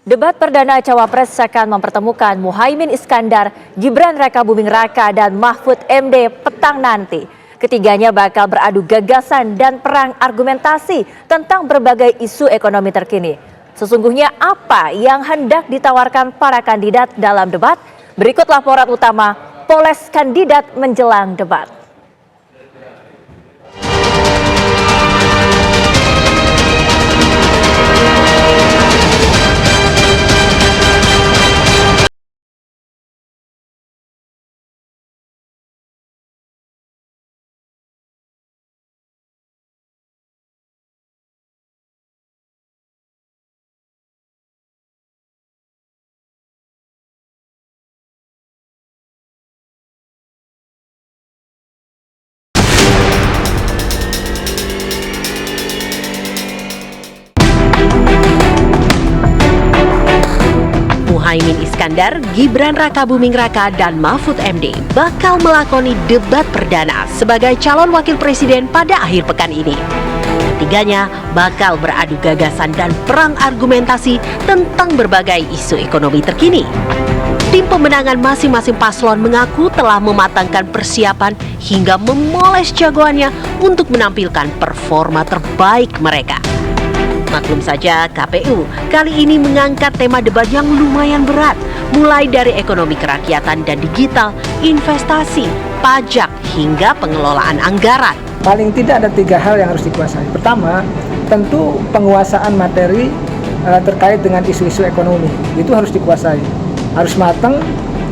Debat perdana Cawapres akan mempertemukan Muhaimin Iskandar, Gibran Rakabuming Raka, dan Mahfud MD petang nanti. Ketiganya bakal beradu gagasan dan perang argumentasi tentang berbagai isu ekonomi terkini. Sesungguhnya apa yang hendak ditawarkan para kandidat dalam debat? Berikut laporan utama Polres kandidat menjelang debat. Muhaimin Iskandar, Gibran Rakabuming Raka, dan Mahfud MD bakal melakoni debat perdana sebagai calon wakil presiden pada akhir pekan ini. Ketiganya bakal beradu gagasan dan perang argumentasi tentang berbagai isu ekonomi terkini. Tim pemenangan masing-masing paslon mengaku telah mematangkan persiapan hingga memoles jagoannya untuk menampilkan performa terbaik mereka. Maklum saja, KPU kali ini mengangkat tema debat yang lumayan berat, mulai dari ekonomi kerakyatan dan digital, investasi, pajak, hingga pengelolaan anggaran. Paling tidak ada 3 hal yang harus dikuasai. Pertama, tentu penguasaan materi terkait dengan isu-isu ekonomi, itu harus dikuasai. Harus matang,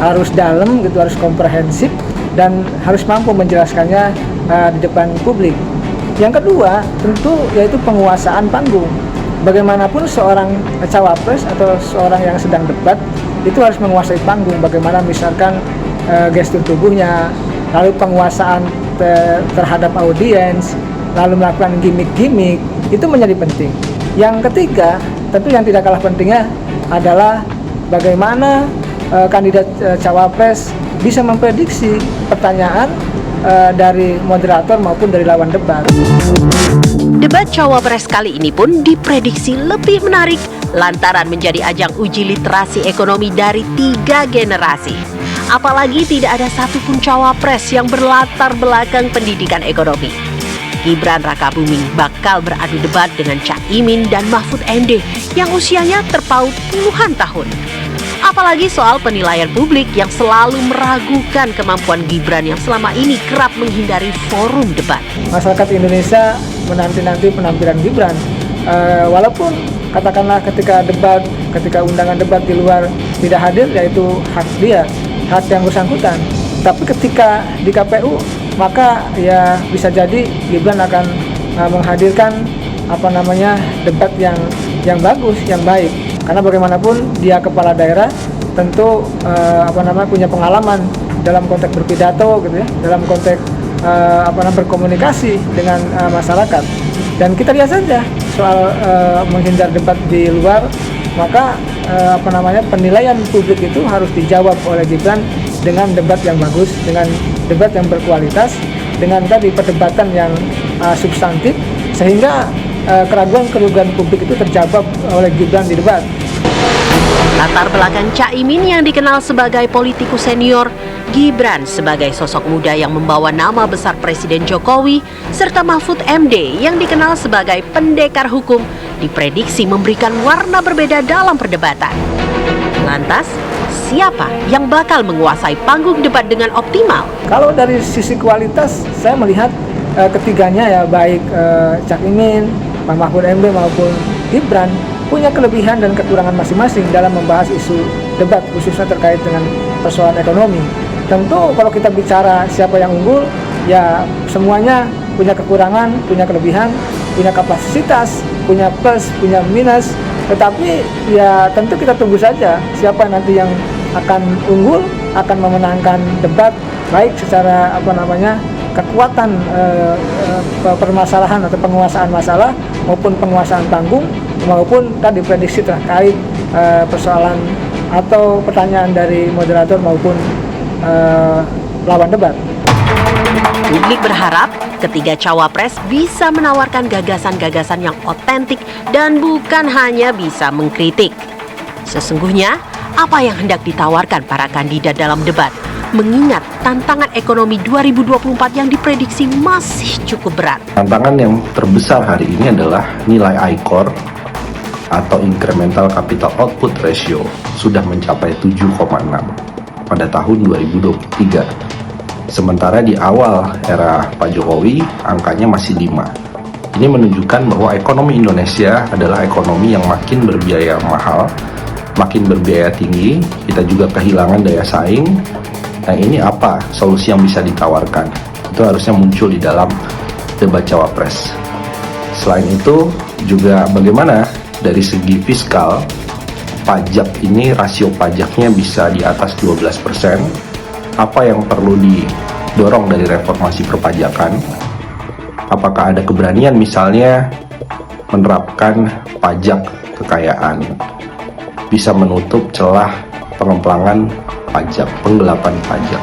harus dalam, gitu, harus komprehensif, dan harus mampu menjelaskannya di depan publik. Yang kedua, tentu yaitu penguasaan panggung. Bagaimanapun seorang cawapres atau seorang yang sedang debat itu harus menguasai panggung. Bagaimana misalkan gestur tubuhnya, lalu penguasaan terhadap audiens, lalu melakukan gimmick-gimmick, itu menjadi penting. Yang ketiga, tentu yang tidak kalah pentingnya adalah bagaimana kandidat cawapres bisa memprediksi pertanyaan dari moderator maupun dari lawan debat. Debat Cawapres kali ini pun diprediksi lebih menarik lantaran menjadi ajang uji literasi ekonomi dari 3 generasi. Apalagi tidak ada satupun Cawapres yang berlatar belakang pendidikan ekonomi. Gibran Rakabuming bakal beradu debat dengan Caimin dan Mahfud MD yang usianya terpaut puluhan tahun. Apalagi soal penilaian publik yang selalu meragukan kemampuan Gibran yang selama ini kerap menghindari forum debat. Masyarakat Indonesia menanti-nanti penampilan Gibran. Walaupun katakanlah ketika undangan debat di luar tidak hadir, yaitu hak dia, hak yang bersangkutan. Tapi ketika di KPU, maka ya bisa jadi Gibran akan menghadirkan debat yang bagus, yang baik. Karena bagaimanapun dia kepala daerah, tentu punya pengalaman dalam konteks berpidato, gitu ya, dalam konteks berkomunikasi dengan masyarakat. Dan kita lihat saja soal menghindar debat di luar, maka penilaian publik itu harus dijawab oleh Gibran dengan debat yang bagus, dengan debat yang berkualitas, dengan tadi perdebatan yang substantif, sehingga keraguan-keraguan publik itu terjawab oleh Gibran di debat. Latar belakang Caimin yang dikenal sebagai politikus senior, Gibran sebagai sosok muda yang membawa nama besar Presiden Jokowi, serta Mahfud MD yang dikenal sebagai pendekar hukum, diprediksi memberikan warna berbeda dalam perdebatan. Lantas, siapa yang bakal menguasai panggung debat dengan optimal? Kalau dari sisi kualitas, saya melihat ketiganya ya, baik Caimin, Pak Mahfud MD maupun Gibran, punya kelebihan dan kekurangan masing-masing dalam membahas isu debat, khususnya terkait dengan persoalan ekonomi. Tentu kalau kita bicara siapa yang unggul, ya semuanya punya kekurangan, punya kelebihan, punya kapasitas, punya plus, punya minus. Tetapi ya tentu kita tunggu saja siapa nanti yang akan unggul, akan memenangkan debat, baik secara kekuatan permasalahan atau penguasaan masalah maupun penguasaan panggung, maupun tadi prediksi terkait persoalan atau pertanyaan dari moderator maupun lawan debat. Publik berharap ketiga cawapres bisa menawarkan gagasan-gagasan yang otentik dan bukan hanya bisa mengkritik. Sesungguhnya, apa yang hendak ditawarkan para kandidat dalam debat? Mengingat tantangan ekonomi 2024 yang diprediksi masih cukup berat. Tantangan yang terbesar hari ini adalah nilai ICOR atau Incremental Capital Output Ratio sudah mencapai 7,6 pada tahun 2023. Sementara di awal era Pak Jokowi angkanya masih 5. Ini menunjukkan bahwa ekonomi Indonesia adalah ekonomi yang makin berbiaya mahal, makin berbiaya tinggi, kita juga kehilangan daya saing. Nah, ini apa solusi yang bisa ditawarkan? Itu harusnya muncul di dalam debat cawapres. Selain itu, juga bagaimana dari segi fiskal, pajak ini rasio pajaknya bisa di atas 12%. Apa yang perlu didorong dari reformasi perpajakan? Apakah ada keberanian misalnya menerapkan pajak kekayaan? Bisa menutup celah pengemplangan pajak, penggelapan pajak.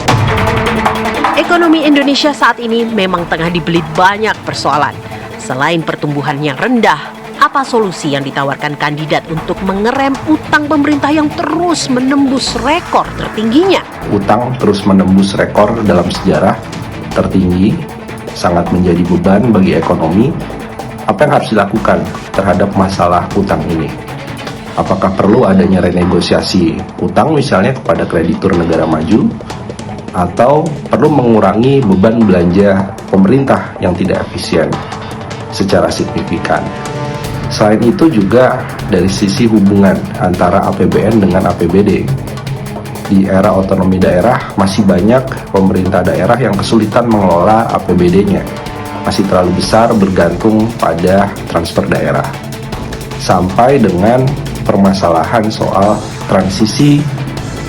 Ekonomi Indonesia saat ini memang tengah dibelit banyak persoalan. Selain pertumbuhan yang rendah, apa solusi yang ditawarkan kandidat untuk mengerem utang pemerintah yang terus menembus rekor tertingginya? Utang terus menembus rekor dalam sejarah tertinggi, sangat menjadi beban bagi ekonomi. Apa yang harus dilakukan terhadap masalah utang ini? Apakah perlu adanya renegosiasi utang misalnya kepada kreditur negara maju, atau perlu mengurangi beban belanja pemerintah yang tidak efisien secara signifikan? Selain itu juga dari sisi hubungan antara APBN dengan APBD. Di era otonomi daerah masih banyak pemerintah daerah yang kesulitan mengelola APBD-nya. Masih terlalu besar bergantung pada transfer daerah. Sampai dengan permasalahan soal transisi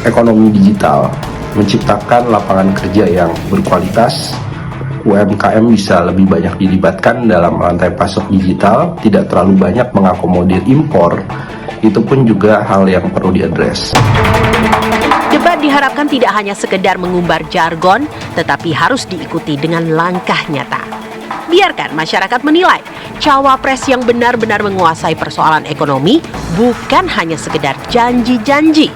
ekonomi digital, menciptakan lapangan kerja yang berkualitas, UMKM bisa lebih banyak dilibatkan dalam rantai pasok digital, tidak terlalu banyak mengakomodir impor, itu pun juga hal yang perlu diadres. Debat diharapkan tidak hanya sekedar mengumbar jargon, tetapi harus diikuti dengan langkah nyata. Biarkan masyarakat menilai, cawapres yang benar-benar menguasai persoalan ekonomi bukan hanya sekedar janji-janji,